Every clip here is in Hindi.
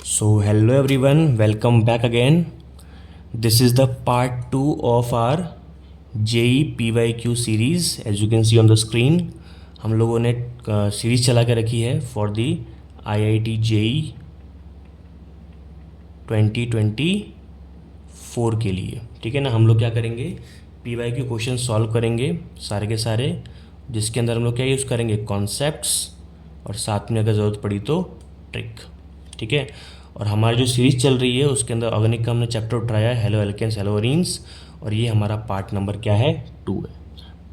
So, hello everyone, welcome back again. This is the part 2 of our JEE PYQ series. As you can see on the screen, हम लोगों ने सीरीज चला के रखी है फॉर दी IIT JEE 2024 के लिए। ठीक है ना, हम लोग क्या करेंगे, PYQ क्वेश्चन सॉल्व करेंगे सारे के सारे, जिसके अंदर हम लोग क्या यूज़ करेंगे, कॉन्सेप्ट्स, और साथ में अगर ज़रूरत पड़ी तो ट्रिक। ठीक है, और हमारी जो सीरीज़ चल रही है उसके अंदर ऑर्गेनिक का हमने चैप्टर उठाया है, हेलो एल्केन्स हेलो अरीन्स, और ये हमारा पार्ट नंबर क्या है, 2 है।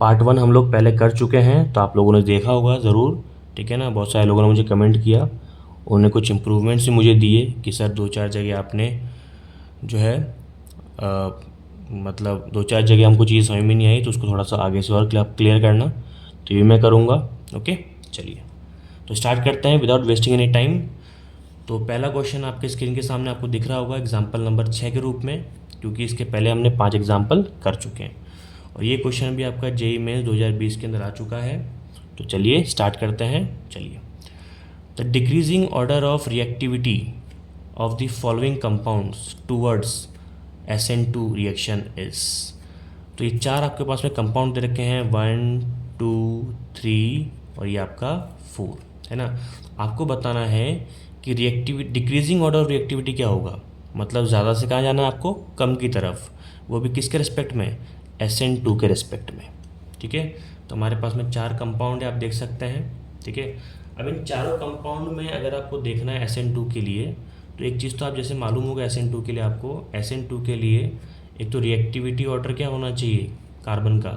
पार्ट 1 हम लोग पहले कर चुके हैं, तो आप लोगों ने देखा होगा ज़रूर। ठीक है ना, बहुत सारे लोगों ने मुझे कमेंट किया, उन्होंने कुछ इम्प्रूवमेंट्स भी मुझे दिए कि सर 2-4 जगह आपने जो है मतलब 2-4 जगह हमको चीज़ समझ में नहीं आई, तो उसको थोड़ा सा आगे से और क्लियर करना, तो ये मैं करूँगा। ओके, चलिए तो स्टार्ट करते हैं विदाउट वेस्टिंग एनी टाइम। तो पहला क्वेश्चन आपके स्क्रीन के सामने आपको दिख रहा होगा एग्जाम्पल नंबर 6 के रूप में, क्योंकि इसके पहले हमने 5 एग्जाम्पल कर चुके हैं, और ये क्वेश्चन भी आपका JEE मेंस 2020 के अंदर आ चुका है। तो चलिए स्टार्ट करते हैं। चलिए, the decreasing order of reactivity of the following compounds towards SN2 reaction is. तो ये 4 आपके पास में कंपाउंड दे रखे हैं, 1 2 3 और ये आपका 4 है ना। आपको बताना है कि reactivity, decreasing order of reactivity क्या होगा, मतलब ज़्यादा से कहाँ जाना है आपको, कम की तरफ, वो भी किसके रिस्पेक्ट में, SN2 के रिस्पेक्ट में। ठीक है, तो हमारे पास में 4 कंपाउंड है, आप देख सकते हैं। ठीक है, अब इन चारों कंपाउंड में अगर आपको देखना है SN2 के लिए, तो एक चीज़ तो आप जैसे मालूम होगा SN2 के लिए, आपको SN2 के लिए एक तो रिएक्टिविटी ऑर्डर क्या होना चाहिए कार्बन का,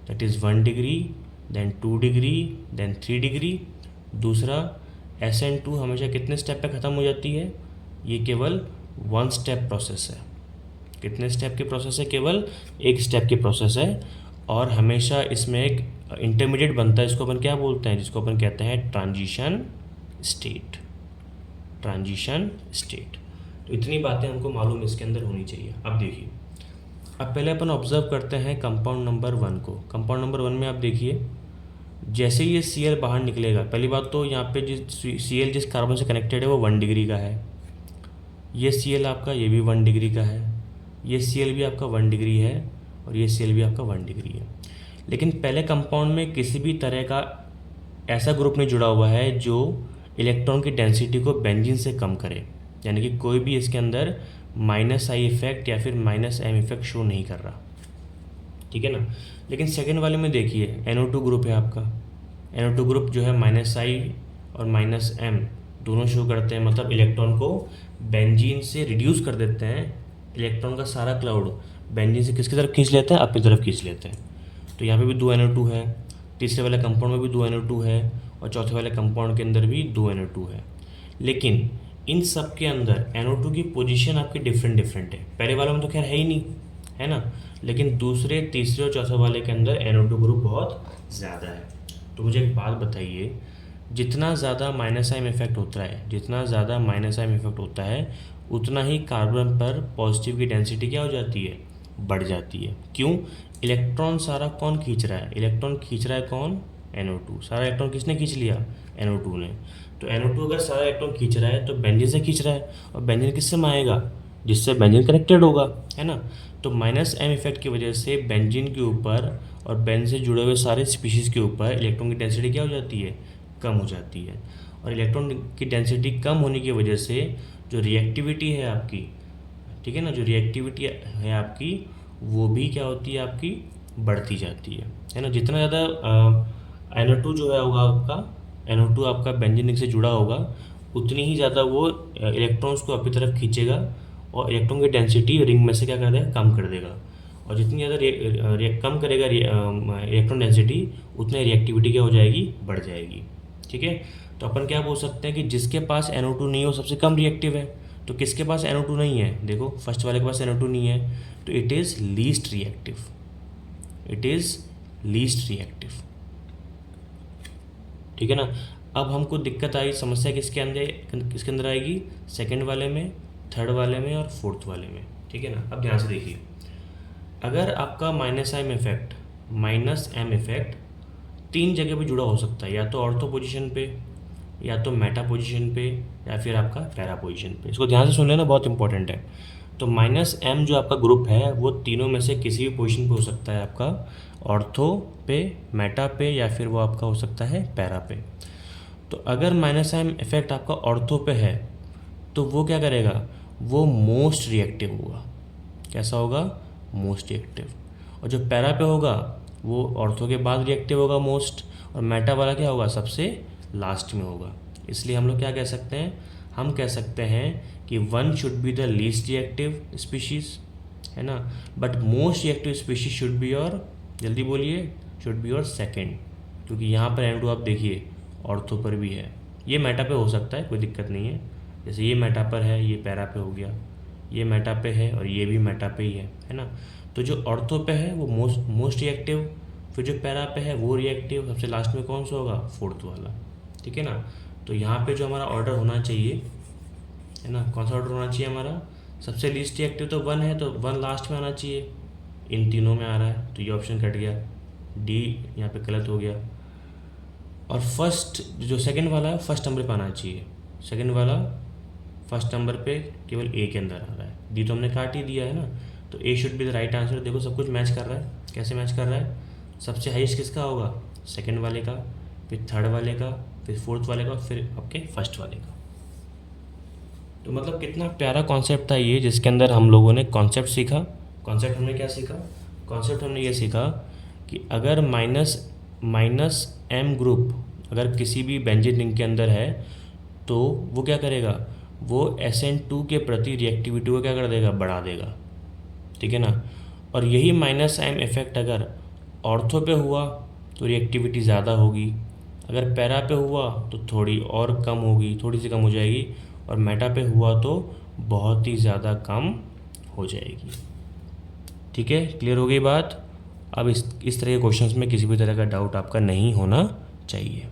that is 1 degree, then 2 degree, then 3 degree. दूसरा, SN2 हमेशा कितने स्टेप पे ख़त्म हो जाती है, ये केवल 1 स्टेप प्रोसेस है। कितने स्टेप की प्रोसेस है, केवल 1 स्टेप की प्रोसेस है, और हमेशा इसमें एक इंटरमीडिएट बनता है, इसको अपन क्या बोलते हैं, जिसको अपन कहते हैं ट्रांजिशन स्टेट। Transition state. तो इतनी बातें हमको मालूम इसके अंदर होनी चाहिए। अब देखिए, अब पहले अपन ऑब्जर्व करते हैं कंपाउंड नंबर 1 को। कंपाउंड नंबर 1 में आप देखिए, जैसे ये Cl बाहर निकलेगा, पहली बात तो यहाँ पे जिस Cl जिस कार्बन से कनेक्टेड है वो 1 डिग्री का है, ये Cl आपका ये भी 1 डिग्री का है, ये Cl भी आपका 1 डिग्री है, और ये Cl भी आपका 1 डिग्री है। लेकिन पहले कंपाउंड में किसी भी तरह का ऐसा ग्रुप नहीं जुड़ा हुआ है जो इलेक्ट्रॉन की डेंसिटी को बेंजीन से कम करे, यानी कि कोई भी इसके अंदर -I इफेक्ट या फिर -M इफेक्ट शो नहीं कर रहा। ठीक है ना। लेकिन सेकेंड वाले में देखिए, NO2 ग्रुप है आपका, NO2 ग्रुप जो है -I और -M दोनों शो करते हैं, मतलब इलेक्ट्रॉन को बेंजीन से रिड्यूस कर देते हैं। इलेक्ट्रॉन का सारा क्लाउड बेंजीन से किसकी तरफ खींच लेते हैं, अपनी तरफ खींच लेते हैं। तो यहाँ पे भी 2 NO2 है, तीसरे वाले कंपाउंड में भी 2 NO2 है, और चौथे वाले कंपाउंड के अंदर भी 2 NO2 है। लेकिन इन सब के अंदर NO2 की पोजीशन आपकी डिफरेंट है। पहले वाले में तो खैर है ही नहीं, है ना, लेकिन दूसरे, तीसरे और चौथे वाले के अंदर NO2 ग्रुप बहुत ज़्यादा है। तो मुझे एक बात बताइए, जितना ज़्यादा -M इफेक्ट होता है, जितना ज़्यादा -M इफेक्ट होता है, उतना ही कार्बन पर पॉजिटिव की डेंसिटी क्या हो जाती है, बढ़ जाती है। क्यों, इलेक्ट्रॉन सारा कौन खींच रहा है, इलेक्ट्रॉन खींच रहा है कौन, NO2। सारा इलेक्ट्रॉन किसने खींच लिया, NO2 ने। तो NO2 अगर सारा इलेक्ट्रॉन खींच रहा है तो बेंजीन से खींच रहा है, और बेंजीन किससे में आएगा, जिससे बेंजीन कनेक्टेड होगा, है ना। तो -M इफेक्ट की वजह से बेंजीन के ऊपर और बेंजीन से जुड़े हुए सारे स्पीशीज़ के ऊपर इलेक्ट्रॉन की डेंसिटी क्या हो जाती है, कम हो जाती है। और इलेक्ट्रॉन की डेंसिटी कम होने की वजह से जो रिएक्टिविटी है आपकी, ठीक है ना, जो रिएक्टिविटी है आपकी, वो भी क्या होती है आपकी, बढ़ती जाती है ना। जितना ज़्यादा NO2 जो है होगा आपका, NO2 आपका बेंजीन से जुड़ा होगा, उतनी ही ज़्यादा वो इलेक्ट्रॉन्स को अपनी तरफ खींचेगा, और इलेक्ट्रॉन की डेंसिटी रिंग में से क्या कर देगा, कम कर देगा। और जितनी ज़्यादा कम करेगा इलेक्ट्रॉन डेंसिटी, उतनी रिएक्टिविटी क्या हो जाएगी, बढ़ जाएगी। ठीक है, तो अपन क्या बोल सकते हैं कि जिसके पास NO2 नहीं हो सबसे कम रिएक्टिव है। तो किसके पास NO2 नहीं है, देखो फर्स्ट वाले के पास NO2 नहीं है, तो it is least reactive, it is least reactive. ठीक है ना। अब हमको दिक्कत आई, समस्या किसके अंदर आएगी, सेकंड वाले में, थर्ड वाले में और फोर्थ वाले में। ठीक है ना। अब ध्यान से देखिए, अगर आपका -M इफेक्ट 3 जगह पे जुड़ा हो सकता है, या तो ऑर्थो पोजीशन पे, या तो मेटा पोजीशन पे या फिर आपका पैरा पोजीशन पे। इसको ध्यान से सुन लेना, बहुत इंपॉर्टेंट है। तो -m जो आपका ग्रुप है वो तीनों में से किसी भी पोजीशन पे हो सकता है, आपका ऑर्थो पे, मेटा पे, या फिर वो आपका हो सकता है पैरा पे। तो अगर -m इफेक्ट आपका ऑर्थो पे है तो वो क्या करेगा, वो मोस्ट रिएक्टिव होगा। कैसा होगा, मोस्ट रिएक्टिव। और जो पैरा पे होगा वो ऑर्थो के बाद रिएक्टिव होगा मोस्ट, और मेटा वाला क्या होगा, सबसे लास्ट में होगा। इसलिए हम लोग क्या कह सकते हैं, हम कह सकते हैं कि one should be the least reactive species, है ना, but most reactive species should be your, जल्दी बोलिए, शुड बी योर सेकेंड, क्योंकि यहाँ पर M2 आप देखिए ऑर्थो पर भी है। ये मेटा पे हो सकता है, कोई दिक्कत नहीं है। जैसे ये मेटा पर है, ये पैरा पे हो गया, ये मेटा पे है और ये भी मेटा पे ही है ना। तो जो ऑर्थो पे है वो मोस्ट रिएक्टिव, फिर जो पैरा पे है वो रिएक्टिव, सबसे लास्ट में कौन सा होगा, फोर्थ वाला। ठीक है ना। तो यहाँ पे जो हमारा ऑर्डर होना चाहिए, है ना, कौन सा ऑर्डर होना चाहिए हमारा, सबसे लीस्ट रिएक्टिव तो 1 है, तो 1 लास्ट में आना चाहिए। इन तीनों में आ रहा है तो ये ऑप्शन कट गया, डी यहाँ पे गलत हो गया। और फर्स्ट जो सेकंड वाला है फर्स्ट नंबर पे आना चाहिए, सेकंड वाला फर्स्ट नंबर पे केवल ए के अंदर आ रहा है, डी तो हमने काट ही दिया है ना। तो A should be the right answer. देखो सब कुछ मैच कर रहा है, कैसे मैच कर रहा है, सबसे हाईएस्ट किसका होगा, सेकंड वाले का, फिर थर्ड वाले का, फिर फोर्थ वाले का, फिर आपके फर्स्ट वाले का। तो मतलब कितना प्यारा कॉन्सेप्ट था ये, जिसके अंदर हम लोगों ने कॉन्सेप्ट सीखा। कॉन्सेप्ट हमने क्या सीखा, कॉन्सेप्ट हमने ये सीखा कि अगर माइनस m ग्रुप अगर किसी भी बेंजीन रिंग के अंदर है तो वो क्या करेगा, वो SN2 के प्रति रिएक्टिविटी को क्या कर देगा, बढ़ा देगा। ठीक है ना। और यही -m इफेक्ट अगर ऑर्थो पे हुआ तो रिएक्टिविटी ज़्यादा होगी, अगर पैरा पे हुआ तो थोड़ी और कम होगी, थोड़ी सी कम हो जाएगी, और मेटा पे हुआ तो बहुत ही ज़्यादा कम हो जाएगी। ठीक है, क्लियर हो गई बात। अब इस तरह के क्वेश्चंस में किसी भी तरह का डाउट आपका नहीं होना चाहिए।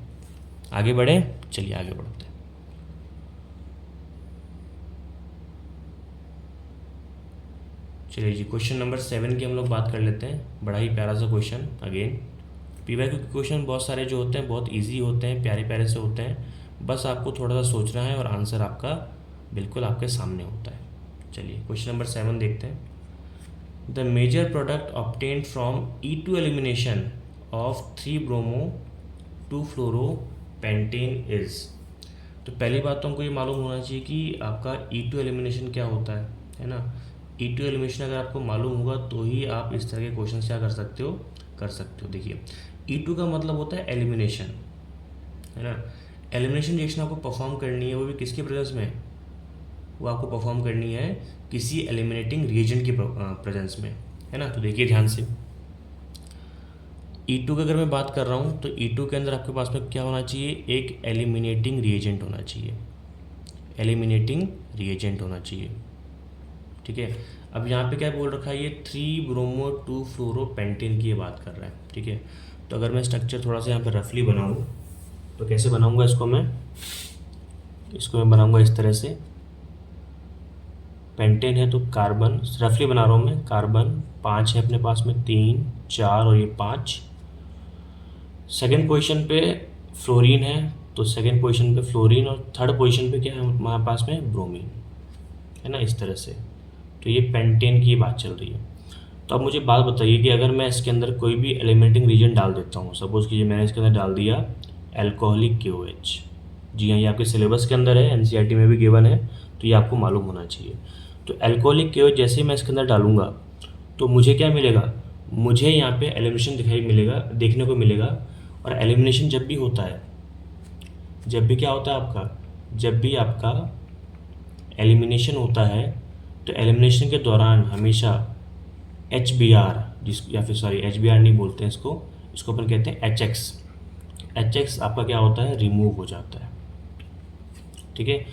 आगे बढ़ें, चलिए आगे बढ़ते हैं। चलिए जी, क्वेश्चन नंबर 7 की हम लोग बात कर लेते हैं। बड़ा ही प्यारा सा क्वेश्चन। अगेन पीवाईक्यू के क्वेश्चन बहुत सारे जो होते हैं बहुत इजी होते हैं, प्यारे प्यारे से होते हैं, बस आपको थोड़ा सा सोचना है और आंसर आपका बिल्कुल आपके सामने होता है। चलिए क्वेश्चन नंबर 7 देखते हैं। The major product obtained from E2 elimination of 3-bromo 2-fluoro-pentane is. तो पहली बात तो हमको ये मालूम होना चाहिए कि आपका E2 एलिमिनेशन क्या होता है ना। E2 एलिमिनेशन अगर आपको मालूम होगा तो ही आप इस तरह के क्वेश्चन क्या कर सकते हो। देखिए E2 का मतलब होता है एलिमिनेशन, है ना। एलिमिनेशन रिएक्शन आपको परफॉर्म करनी है, वो भी किसके प्रेजेंस में, वो आपको परफॉर्म करनी है किसी एलिमिनेटिंग रिएजेंट की प्रेजेंस में, है ना। तो देखिए ध्यान से, E2 की अगर मैं बात कर रहा हूँ तो E2 के अंदर आपके पास में क्या होना चाहिए, एक एलिमिनेटिंग रिएजेंट होना चाहिए, एलिमिनेटिंग रिएजेंट होना चाहिए। ठीक है। अब यहाँ पे क्या बोल रखा है, ये 3-bromo 2-fluoro-pentane की ये बात कर रहा है। ठीक है। तो अगर मैं स्ट्रक्चर थोड़ा सा यहाँ पे रफली बनाऊँ तो कैसे बनाऊँगा इसको मैं बनाऊँगा इस तरह से। पेंटेन है तो कार्बन, रफली बना रहा हूँ मैं, कार्बन 5 है अपने पास में, 3 4 और ये 5। सेकेंड पोजीशन पे फ्लोरीन है तो सेकेंड पोजीशन पे फ्लोरीन, और थर्ड पोजीशन पे क्या है हमारे पास में, ब्रोमीन, है ना, इस तरह से। तो ये पेंटेन की बात चल रही है। तो अब मुझे बात बताइए कि अगर मैं इसके अंदर कोई भी एलिमेंटिंग रीजन डाल देता हूँ, सपोज़ कीजिए मैंने इसके अंदर डाल दिया एल्कोहलिक KOH। जी हाँ, ये आपके सिलेबस के अंदर है, NCERT में भी गिवन है, तो ये आपको मालूम होना चाहिए। तो एल्कोहलिक KOH जैसे ही मैं इसके अंदर डालूंगा तो मुझे क्या मिलेगा, मुझे यहाँ पे एलिमिनेशन देखने को मिलेगा। और एलिमिनेशन जब भी होता है, जब भी क्या होता है आपका, जब भी आपका एलिमिनेशन होता है तो एलिमिनेशन के दौरान हमेशा HBr, या फिर सॉरी HBr नहीं बोलते हैं इसको अपन कहते हैं HX आपका क्या होता है, रिमूव हो जाता है। ठीक है।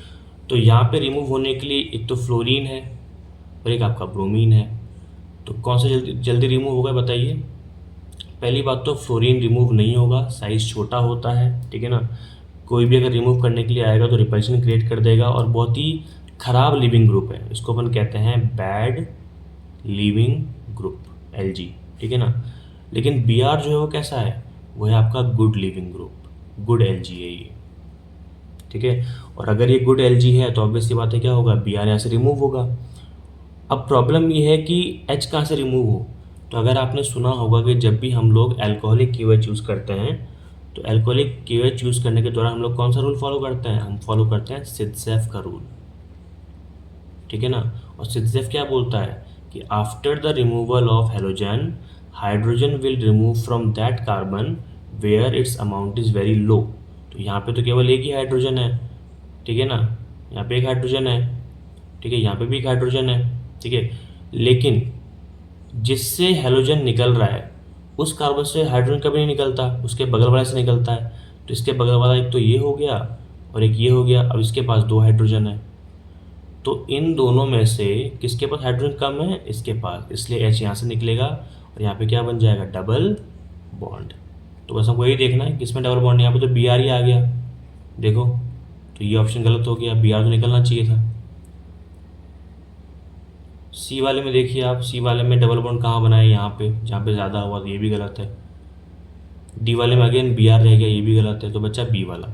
तो यहाँ पे रिमूव होने के लिए एक तो फ्लोरीन है और एक आपका ब्रोमीन है, तो कौन सा जल्दी रिमूव होगा बताइए। पहली बात तो फ्लोरीन रिमूव नहीं होगा, साइज़ छोटा होता है। ठीक है ना। कोई भी अगर रिमूव करने के लिए आएगा तो रिपल्शन क्रिएट कर देगा, और बहुत ही ख़राब लिविंग ग्रुप है, इसको अपन कहते हैं बैड लिविंग ग्रुप, LG। ठीक है ना। लेकिन Br जो है वो कैसा है, वो है आपका good leaving group, good LG है ये। ठीक है। और अगर ये गुड एलजी है तो ऑब्वियसली बात है क्या होगा, बी आर यहाँ से रिमूव होगा। अब प्रॉब्लम ये है कि एच कहाँ से रिमूव हो। तो अगर आपने सुना होगा कि जब भी हम लोग अल्कोहलिक KOH यूज़ करते हैं तो अल्कोहलिक KOH यूज़ करने के दौरान हम लोग कौन सा रूल फॉलो करते हैं, हम फॉलो करते हैं सिदजेफ का रूल, ठीक है ना। और सिदजेफ क्या बोलता है कि after the removal of halogen hydrogen will remove from that carbon where its amount is very low. तो यहाँ पे तो केवल एक ही हाइड्रोजन है, ठीक है ना, यहाँ पे एक हाइड्रोजन है, ठीक है, यहाँ पे भी एक हाइड्रोजन है, ठीक है। लेकिन जिससे हेलोजन निकल रहा है उस कार्बन से हाइड्रोजन कभी नहीं निकलता, उसके बगल वाले से निकलता है। तो इसके बगल वाला एक तो ये हो गया और एक ये हो गया, अब इसके पास दो हाइड्रोजन है। तो इन दोनों में से किसके पास हाइड्रोजन कम है, इसके पास, इसलिए एच यहाँ से निकलेगा और यहाँ पे क्या बन जाएगा, डबल बॉन्ड। तो बस हमको यही देखना है किसमें डबल बॉन्ड, यहाँ पे तो बी आर ही आ गया, देखो। तो ये ऑप्शन गलत हो गया, बी आर तो निकलना चाहिए था। सी वाले में देखिए आप, सी वाले में डबल बॉन्ड कहाँ बनाए, यहाँ पे जहाँ पे ज़्यादा हुआ, तो ये भी गलत है। डी वाले में अगेन बी आर रह गया, ये भी गलत है। तो बच्चा बी वाला,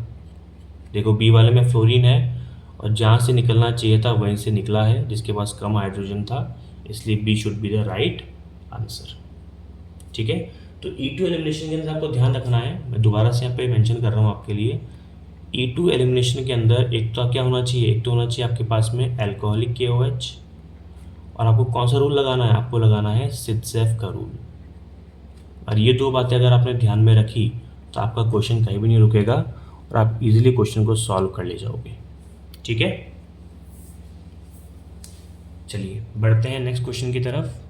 देखो बी वाले में फ्लोरीन है और जहाँ से निकलना चाहिए था वहीं से निकला है, जिसके पास कम हाइड्रोजन था, इसलिए B should be the right answer, ठीक है। तो E2 एलिमिनेशन के अंदर आपको ध्यान रखना है, मैं दोबारा से यहाँ पे मेंशन कर रहा हूँ आपके लिए। E2 एलिमिनेशन के अंदर एक तो क्या होना चाहिए, एक तो होना चाहिए आपके पास में अल्कोहलिक KOH, और आपको कौन सा रूल लगाना है, आपको लगाना है सिदजेफ का रूल। और ये दो बातें अगर आपने ध्यान में रखी तो आपका क्वेश्चन कहीं भी नहीं रुकेगा और आप इजीली क्वेश्चन को सॉल्व कर ले जाओगे, ठीक है। चलिए बढ़ते हैं नेक्स्ट क्वेश्चन की तरफ।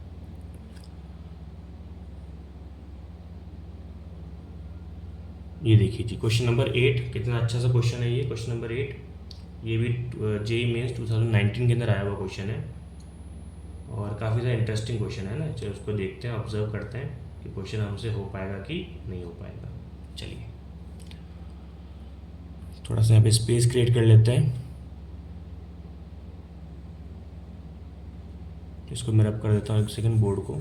ये देखिए जी, क्वेश्चन नंबर 8, कितना अच्छा सा क्वेश्चन है ये, क्वेश्चन नंबर 8। ये भी JEE मेंस 2019 के अंदर आया हुआ क्वेश्चन है और काफ़ी ज़्यादा इंटरेस्टिंग क्वेश्चन है ना। चलो उसको देखते हैं, ऑब्जर्व करते हैं कि क्वेश्चन हमसे हो पाएगा कि नहीं हो पाएगा। चलिए थोड़ा सा यहाँ पे स्पेस क्रिएट कर लेते हैं, इसको मैं रब कर देता हूँ एक सेकंड बोर्ड को।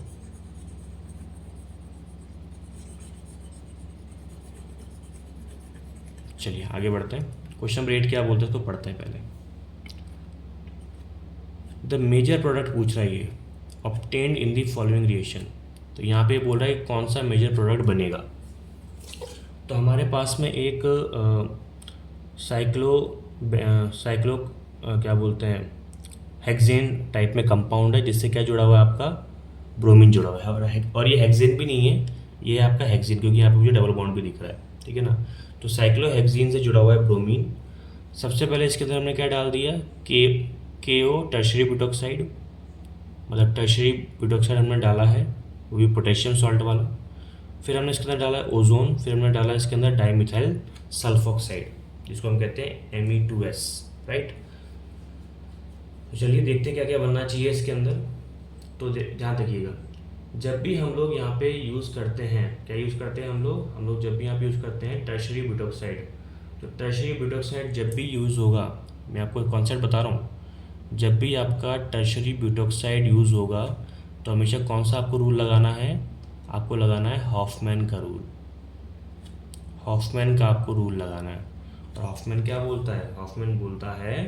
चलिए आगे बढ़ते हैं। क्वेश्चन नंबर 8 क्या बोलते हैं, इसको पढ़ते हैं पहले। द मेजर प्रोडक्ट पूछ रहा है ये, obtained in the following reaction. तो यहाँ पे बोल रहा है कौन सा मेजर प्रोडक्ट बनेगा। तो हमारे पास में एक साइक्लो क्या बोलते हैं, हेक्सेन टाइप में कंपाउंड है, जिससे क्या जुड़ा हुआ है, आपका ब्रोमीन जुड़ा हुआ है। और ये हेक्सेन भी नहीं है, ये आपका हेक्सेन, क्योंकि यहाँ पे मुझे डबल बॉन्ड भी दिख रहा है, ठीक है ना। तो साइक्लोहेक्सीन से जुड़ा हुआ है ब्रोमीन। सबसे पहले इसके अंदर हमने क्या डाल दिया, KO टर्शरी ब्यूटॉक्साइड, मतलब टर्शरी ब्यूटॉक्साइड हमने डाला है, वो भी पोटेशियम सॉल्ट वाला। फिर हमने इसके अंदर डाला है ओजोन, फिर हमने डाला इसके अंदर डाईमिथाइल सल्फोक्साइड, जिसको हम कहते हैं Me2S, राइट। तो चलिए देखते हैं क्या क्या बनना चाहिए इसके अंदर। तो ध्यान रखिएगा, जब भी हम लोग यहाँ पे यूज़ करते हैं, क्या यूज़ करते हैं हम लोग जब भी यहाँ पे यूज़ करते हैं टर्शरी ब्यूटॉक्साइड। तो टर्शरी ब्यूटॉक्साइड जब भी यूज़ होगा, मैं आपको एक कॉन्सेप्ट बता रहा हूँ, जब भी आपका टर्शरी ब्यूटॉक्साइड यूज़ होगा तो हमेशा कौन सा आपको रूल लगाना है, आपको लगाना है हॉफमैन का रूल। हॉफमैन का आपको रूल लगाना है। और हॉफमैन क्या बोलता है, हॉफमैन बोलता है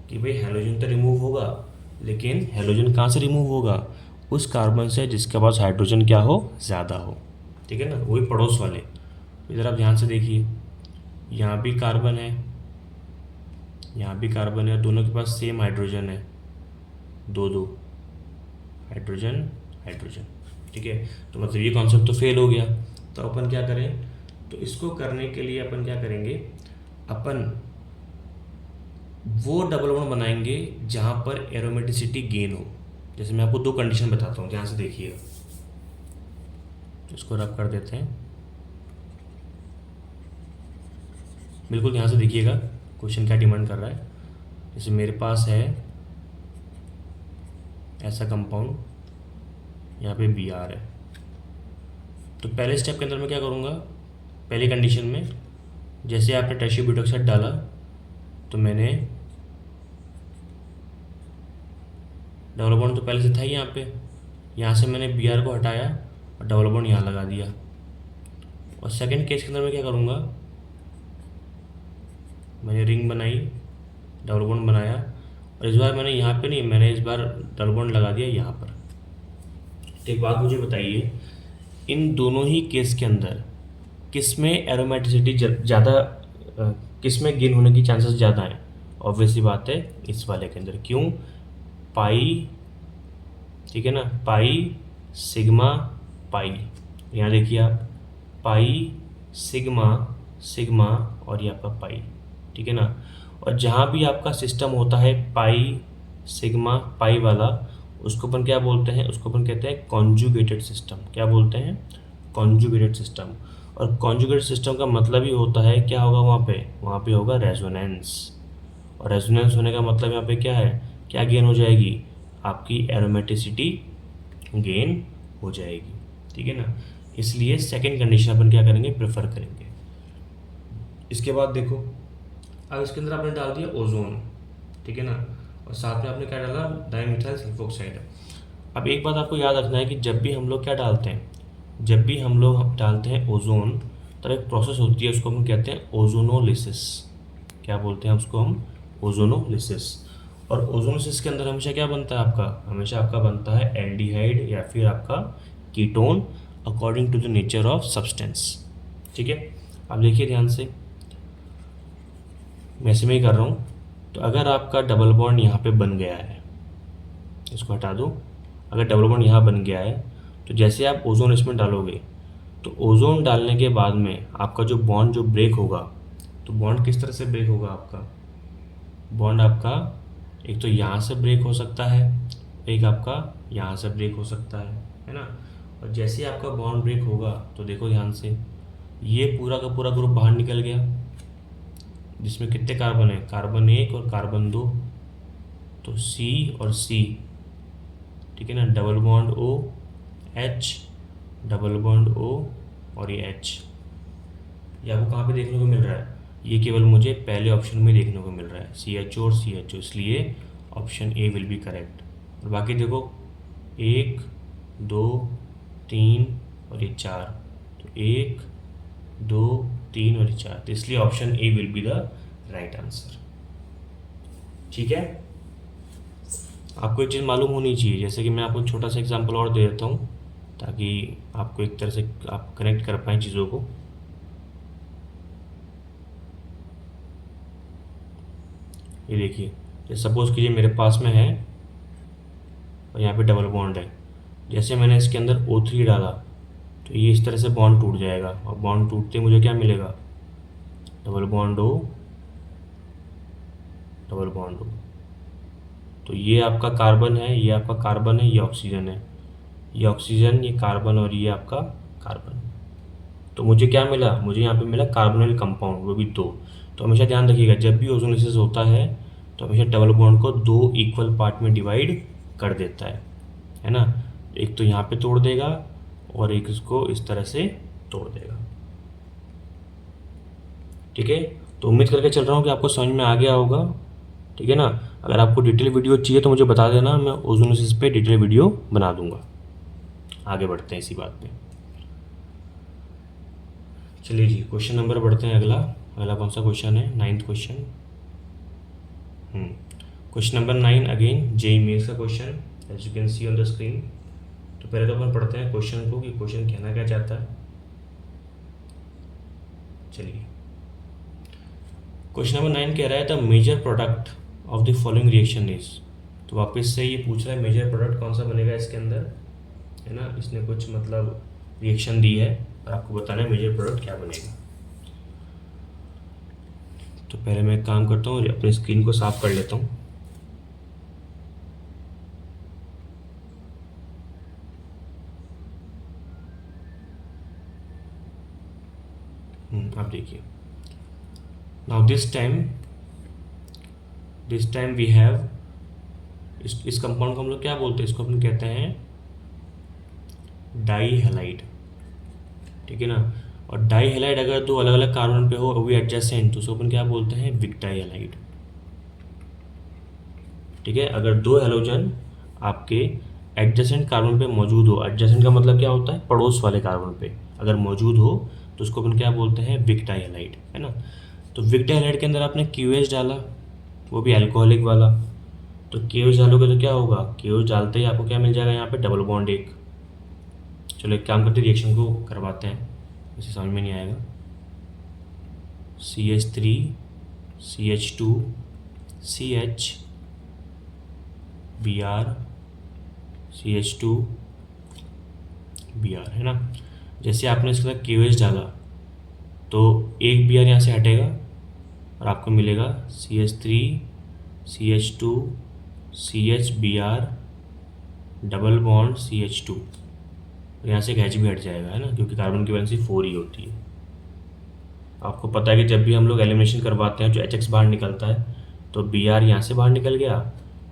कि भाई हेलोजन तो रिमूव होगा, लेकिन हेलोजन कहाँ से रिमूव होगा, उस कार्बन से जिसके पास हाइड्रोजन क्या हो, ज़्यादा हो, ठीक है ना, वही पड़ोस वाले। इधर आप ध्यान से देखिए, यहाँ भी कार्बन है, यहाँ भी कार्बन है, दोनों के पास सेम हाइड्रोजन है, दो दो हाइड्रोजन हाइड्रोजन, ठीक है। तो मतलब ये कॉन्सेप्ट तो फेल हो गया। तो अपन क्या करें, तो इसको करने के लिए अपन क्या करेंगे, अपन वो डबल बॉन्ड बनाएंगे जहाँ पर एरोमेटिसिटी गेन हो। जैसे मैं आपको दो कंडीशन बताता हूँ, ध्यान से देखिएगा। इसको रब कर देते हैं, बिल्कुल ध्यान से देखिएगा क्वेश्चन क्या डिमांड कर रहा है। जैसे मेरे पास है ऐसा कंपाउंड, यहाँ पे Br है। तो पहले स्टेप के अंदर मैं क्या करूँगा, पहली कंडीशन में जैसे आपने टर्शरी ब्यूटॉक्साइड डाला तो मैंने डबल बॉन्ड तो पहले से था ही यहाँ पे, यहाँ से मैंने Br को हटाया और डबल बॉन्ड यहाँ लगा दिया। और सेकंड केस के अंदर मैं क्या करूँगा, मैंने रिंग बनाई, डबल बॉन्ड बनाया, और इस बार मैंने यहाँ पे नहीं, मैंने इस बार डबल बॉन्ड लगा दिया यहाँ पर। तो एक बात मुझे बताइए, इन दोनों ही केस के अंदर किस में एरोमेटिसिटी ज़्यादा, किस में गेन होने की चांसेस ज़्यादा हैं? ऑब्वियसली बात है इस वाले के अंदर। क्यों? पाई, ठीक है ना, पाई सिग्मा पाई, यहाँ देखिए आप, पाई सिग्मा सिग्मा और ये आपका पाई, ठीक है ना। और जहाँ भी आपका सिस्टम होता है पाई सिग्मा पाई वाला, उसको अपन क्या बोलते हैं? उसको अपन कहते हैं कॉन्जुगेटेड सिस्टम। क्या बोलते हैं? Conjugated system. और कॉन्जुगेटेड सिस्टम का मतलब ही होता है, क्या होगा वहाँ पे होगा रेजोनेंस। और रेजोनेंस होने का मतलब यहाँ पे क्या है? क्या गेन हो जाएगी? आपकी एरोमेटिसिटी गेन हो जाएगी, ठीक है ना। इसलिए सेकंड कंडीशन अपन क्या करेंगे? प्रेफर करेंगे। इसके बाद देखो, अब इसके अंदर आपने डाल दिया ओजोन, ठीक है ना, और साथ में आपने क्या डाला? Dimethyl sulphoxide. अब एक बात आपको याद रखना है कि जब भी हम लोग क्या डालते हैं, जब भी हम लोग डालते हैं ओजोन, तब एक प्रोसेस होती है, उसको हम कहते हैं ओजोनोलिसिस। क्या बोलते हैं उसको हम? ओजोनोलिसिस। और ओजोनोलिसिस के अंदर हमेशा क्या बनता है आपका? हमेशा आपका बनता है एल्डिहाइड या फिर आपका ketone, according to the nature of substance, ठीक है। अब देखिए ध्यान से, मैं ऐसे में ही कर रहा हूँ। तो अगर आपका डबल बॉन्ड यहाँ पे बन गया है, इसको हटा दो, अगर डबल बॉन्ड यहाँ बन गया है, तो जैसे आप ओजोन इसमें डालोगे, तो ओजोन डालने के बाद में आपका जो बॉन्ड जो ब्रेक होगा, तो बॉन्ड किस तरह से ब्रेक होगा आपका? बॉन्ड आपका एक तो यहाँ से ब्रेक हो सकता है, एक आपका यहाँ से ब्रेक हो सकता है ना। और जैसे आपका बॉन्ड ब्रेक होगा, तो देखो ध्यान से, ये पूरा का पूरा ग्रुप बाहर निकल गया, जिसमें कितने कार्बन है? कार्बन 1 और कार्बन 2, तो C और C, ठीक है ना, double bond O H, double bond O और ये H। ये आपको कहाँ पे देखने को मिल रहा है? ये केवल मुझे पहले ऑप्शन में देखने को मिल रहा है, CHO और CHO, इसलिए option A will be correct. और बाकी देखो 1 2 3 और ये 4, तो 1 2 3 और 4, तो इसलिए option A will be the right answer, ठीक है। आपको एक चीज़ मालूम होनी चाहिए, जैसे कि मैं आपको छोटा सा एग्जांपल और दे देता हूँ, ताकि आपको एक तरह से आप कनेक्ट कर पाएँ चीज़ों को। ये देखिए, जैसे सपोज़ कीजिए मेरे पास में है और यहाँ पे डबल बॉन्ड है, जैसे मैंने इसके अंदर O3 डाला, तो ये इस तरह से बॉन्ड टूट जाएगा, और बॉन्ड टूटते मुझे क्या मिलेगा? Double bond O, double bond O। तो ये आपका कार्बन है, ये आपका कार्बन है, ये ऑक्सीजन है, ये ऑक्सीजन, ये कार्बन और ये आपका कार्बन। तो मुझे क्या मिला? मुझे यहाँ पे मिला कार्बोनिल कंपाउंड, वो भी 2। तो हमेशा ध्यान रखिएगा, जब भी ओजोनोलिसिस होता है तो हमेशा डबल बॉन्ड को 2 इक्वल पार्ट में डिवाइड कर देता है ना। एक तो यहाँ पे तोड़ देगा और एक इसको इस तरह से तोड़ देगा, ठीक है। तो उम्मीद करके चल रहा हूँ कि आपको समझ में आ गया होगा, ठीक है ना। अगर आपको डिटेल वीडियो चाहिए तो मुझे बता देना, मैं ओजोनोलिसिस पे डिटेल वीडियो बना दूंगा। आगे बढ़ते हैं इसी बात पे। चलिए जी, क्वेश्चन नंबर बढ़ते हैं। अगला कौन सा क्वेश्चन है? 9th question. Question number 9 again JEE mains का question, as you can see on the screen. तो पहले तो अपन पढ़ते हैं क्वेश्चन को कि क्वेश्चन कहना क्या चाहता है। चलिए, क्वेश्चन नंबर 9 कह रहा है the major product of the following reaction is. तो वापस से ये पूछ रहा है मेजर प्रोडक्ट कौन सा बनेगा इसके अंदर, है ना। इसने कुछ मतलब रिएक्शन दी है और आपको बताना है मेजर प्रोडक्ट क्या बनेगा। तो पहले मैं एक काम करता हूँ, अपनी स्क्रीन को साफ कर लेता हूँ। अब देखिए, now this time we have, इस कंपाउंड को हम लोग क्या बोलते हैं? इसको अपन कहते हैं डाई हैलाइड, ठीक है ना। और डाई हैलाइड अगर 2 अलग अलग कार्बन पे हो, वो भी एडजेसेंट, तो उसको अपन क्या बोलते हैं? विक्टाई हैलाइड, ठीक है। अगर 2 हैलोजन आपके एडजेसेंट कार्बन पे मौजूद हो, एडजेसेंट का मतलब क्या होता है? पड़ोस वाले कार्बन पे अगर मौजूद हो, तो उसको अपन क्या बोलते हैं? विक्टाई हैलाइड, है ना। तो विक्टर हैलाइड के अंदर आपने QH डाला, वो भी अल्कोहलिक वाला, तो KOH डालोगे तो क्या होगा, KOH डालते ही आपको क्या मिल जाएगा यहाँ पे, डबल बॉन्ड एक। चलो एक काम करते हैं, रिएक्शन को करवाते हैं, इसे समझ में नहीं आएगा। CH3 CH2 CH Br CH2 Br, है ना। जैसे आपने इसके साथ KOH डाला तो एक Br यहाँ से हटेगा और आपको मिलेगा CH3 CH2 CH Br double bond CH2, यहाँ से एक H भी हट जाएगा, है ना, क्योंकि कार्बन की वैलेंसी 4 ही होती है। आपको पता है कि जब भी हम लोग एलिमिनेशन करवाते हैं जो HX बाहर निकलता है, तो Br यहाँ से बाहर निकल गया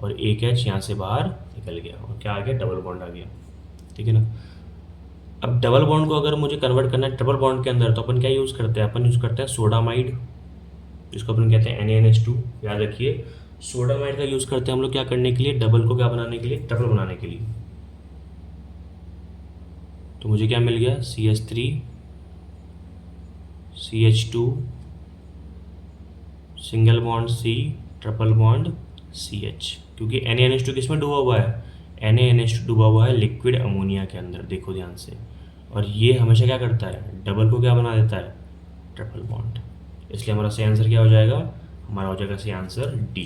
और एक H यहाँ से बाहर निकल गया और क्या आ गया, डबल बॉन्ड आ गया, ठीक है ना। अब डबल बॉन्ड को अगर मुझे कन्वर्ट करना है ट्रिपल बॉन्ड के अंदर, तो अपन क्या यूज़ करते हैं, अपन यूज़ करते हैं सोडामाइड, जिसको अपन कहते हैं NaNH2। याद रखिए, सोडामाइड का यूज़ करते हैं हम लोग क्या करने के लिए, डबल को क्या बनाने के लिए, ट्रिपल बनाने के लिए। तो मुझे क्या मिल गया, CH3 CH2 single bond C triple bond CH, क्योंकि NaNH2 किस में डूबा हुआ है, NaNH2 डूबा हुआ है लिक्विड अमोनिया के अंदर, देखो ध्यान से। और ये हमेशा क्या करता है, डबल को क्या बना देता है, ट्रिपल बॉन्ड। इसलिए हमारा सही आंसर क्या हो जाएगा, हमारा हो जाएगा सही आंसर D।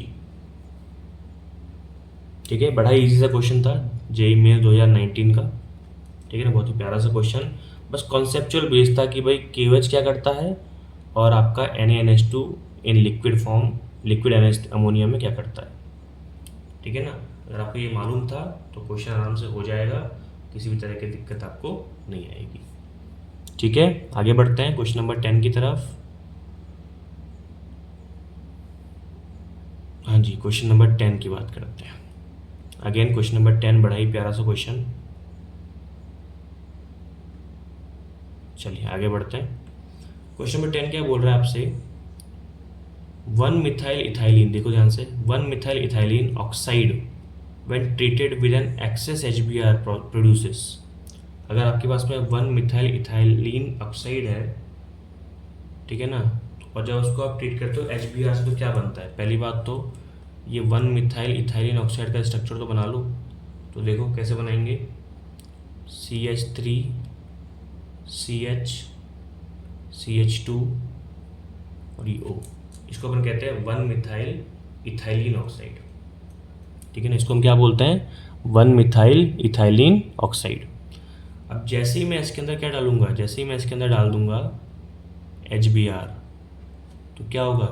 ठीक है, बड़ा ही इजी सा क्वेश्चन था JEE मेंस 2019 का, ठीक है ना, बहुत ही प्यारा सा क्वेश्चन। बस कॉन्सेप्चुअल बेस था कि भाई KOH क्या करता है और आपका NaNH2 in liquid form, liquid NH ammonia में क्या करता है, ठीक है ना। अगर आपको ये मालूम था तो क्वेश्चन आराम से हो जाएगा, किसी भी तरह की दिक्कत आपको नहीं आएगी। ठीक है, आगे बढ़ते हैं क्वेश्चन नंबर 10 की तरफ। हाँ जी, क्वेश्चन नंबर 10 की बात करते हैं। अगेन क्वेश्चन नंबर 10 बड़ा ही प्यारा सा क्वेश्चन। चलिए आगे बढ़ते हैं। क्वेश्चन नंबर 10 क्या बोल रहा है आपसे, 1 मिथाइल इथाइलिन, देखो ध्यान से, 1 methyl ethylene oxide when treated with an excess HBr produces। अगर आपके पास में 1 मिथाइल इथाइलिन ऑक्साइड है, ठीक है ना, और जब उसको आप ट्रीट करते हो HBr से तो क्या बनता है, पहली बात तो ये 1 मिथाइल इथाइलिन ऑक्साइड का स्ट्रक्चर तो बना लो। तो देखो कैसे बनाएंगे, CH3 CH CH2 और ये O, इसको अपन कहते हैं 1 मिथाइल इथाइलिन ऑक्साइड, ठीक है ना। इसको हम क्या बोलते हैं, 1 मिथाइल इथाइलिन ऑक्साइड। अब जैसे ही मैं इसके अंदर क्या डालूंगा, जैसे ही मैं इसके अंदर डाल दूंगा HBr, तो क्या होगा,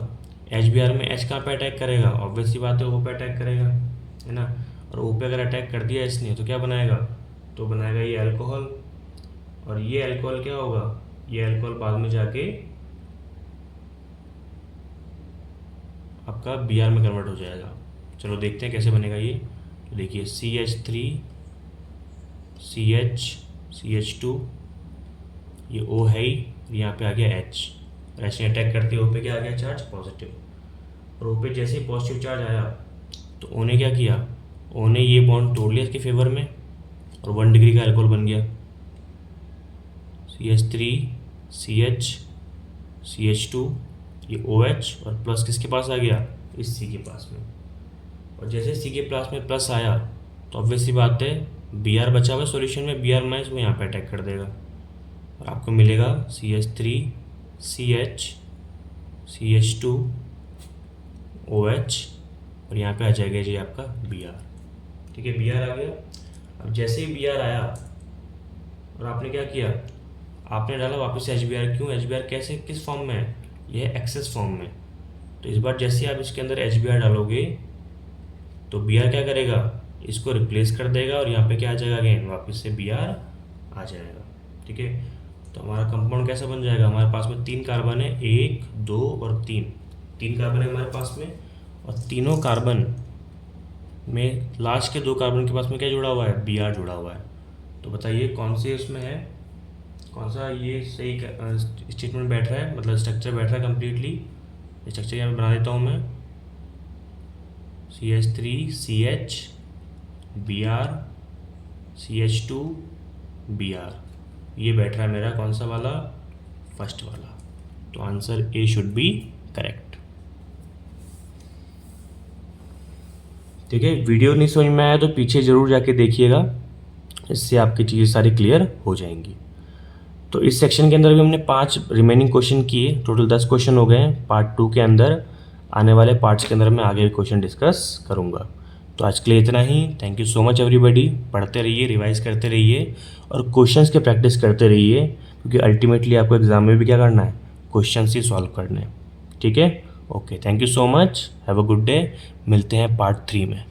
HBr में H कहाँ पे अटैक करेगा, ऑब्वियस सी बात है O पे अटैक करेगा, है ना। और O पे अगर अटैक कर दिया इसने तो क्या बनाएगा, तो बनाएगा ये अल्कोहल, और ये अल्कोहल क्या होगा, ये अल्कोहल बाद में जाके आपका Br में कन्वर्ट हो जाएगा। चलो देखते हैं कैसे बनेगा ये। तो देखिए CH3 CH CH2, ये O है ही, यहाँ पे आ गया H, और H ने अटैक करते O पे क्या आ गया, चार्ज पॉजिटिव, और O पे जैसे ही पॉजिटिव चार्ज आया तो O ने क्या किया, O ने ये बॉन्ड तोड़ लिया इसके फेवर में और 1 डिग्री का अल्कोहल बन गया। CH3 CH CH2, ये OH और प्लस किसके पास आ गया, इस C के पास में, और जैसे C के पास में प्लस आया तो ऑब्वियस सी बात है Br बचा हुआ सॉल्यूशन में, Br माइनस वो यहाँ पे अटैक कर देगा और आपको मिलेगा CH3 CH CH2 OH, और यहाँ पे आ जाएगा जी आपका Br, ठीक है, Br आ गया। अब जैसे ही Br आया और आपने क्या किया, आपने डाला वापस से HBr, क्यों, HBr कैसे किस फॉर्म में है, यह एक्सेस फॉर्म में। तो इस बार जैसे आप इसके अंदर HBr डालोगे तो Br क्या करेगा, इसको रिप्लेस कर देगा और यहाँ पे क्या आ जाएगा, अगेन वापस से Br आ जाएगा, ठीक है। तो हमारा कंपाउंड कैसा बन जाएगा, हमारे पास में 3 कार्बन है, 1 2 और 3 कार्बन है हमारे पास में, और तीनों कार्बन में लास्ट के 2 कार्बन के पास में क्या जुड़ा हुआ है, Br जुड़ा हुआ है। तो बताइए कौन से उसमें है, कौन सा ये सही स्टेटमेंट बैठ रहा है, मतलब स्ट्रक्चर बैठ रहा है कम्प्लीटली। स्ट्रक्चर यहाँ पे बना देता हूँ मैं, CH3 CH Br CH2 Br, ये बैठ रहा है मेरा कौन सा वाला, फर्स्ट वाला। तो answer A should B correct. ठीक है, वीडियो नहीं समझ में आया तो पीछे ज़रूर जाके देखिएगा, इससे आपकी चीज़ें सारी क्लियर हो जाएंगी। तो इस सेक्शन के अंदर भी हमने 5 रिमेनिंग क्वेश्चन किए, टोटल 10 क्वेश्चन हो गए हैं। पार्ट 2 के अंदर आने वाले पार्ट्स के अंदर मैं आगे क्वेश्चन डिस्कस करूँगा। तो आज के लिए इतना ही। Thank you so much everybody. पढ़ते रहिए, रिवाइज करते रहिए और क्वेश्चंस के प्रैक्टिस करते रहिए, क्योंकि अल्टीमेटली आपको एग्जाम में भी क्या करना है, क्वेश्चंस ही सॉल्व करने हैं। ठीक है, okay, thank you so much, have a good day. मिलते हैं पार्ट 3 में।